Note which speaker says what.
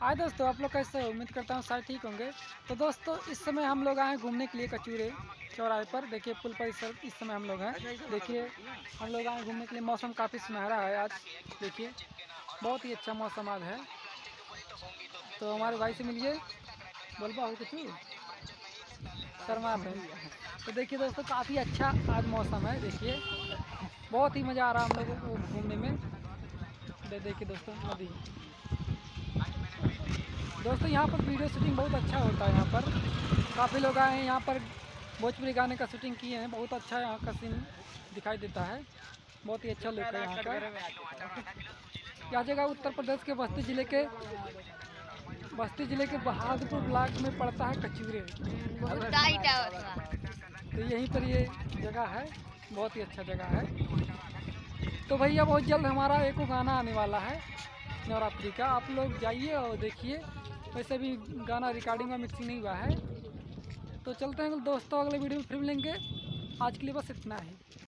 Speaker 1: हाय दोस्तों, आप लोग कैसे हो? उम्मीद करता हूँ सारे ठीक होंगे। तो दोस्तों, इस समय हम लोग आए हैं घूमने के लिए कचूरे चौराहे पर। देखिए पुल पर इस समय हम लोग हैं। देखिए हम लोग आए घूमने के लिए। मौसम काफ़ी सुनहरा है आज। देखिए बहुत ही अच्छा मौसम आज है। तो हमारे भाई से मिलिए। बोल पाओ कचू शर्मा पे। तो देखिए दोस्तों, काफ़ी अच्छा आज मौसम है। देखिए बहुत ही मज़ा आ रहा है हम लोगों को घूमने में। देखिए दोस्तों नदी। दोस्तों यहाँ पर वीडियो शूटिंग बहुत अच्छा होता है। यहाँ पर काफ़ी लोग आए हैं। यहाँ पर भोजपुरी गाने का शूटिंग किए हैं। बहुत अच्छा यहाँ का सीन दिखाई देता है। बहुत ही अच्छा लुक है यहाँ का। यह जगह उत्तर प्रदेश के बस्ती जिले के बहादुरपुर ब्लॉक में पड़ता है कचूरे। तो यहीं पर ये जगह है। बहुत ही अच्छा जगह है। तो भैया बहुत जल्द हमारा एक गाना आने वाला है नवरात्रि का। आप लोग जाइए और देखिए। वैसे भी गाना रिकॉर्डिंग में मिक्सिंग नहीं हुआ है। तो चलते हैं दोस्तों, अगले वीडियो में फिर मिलेंगे। आज के लिए बस इतना ही।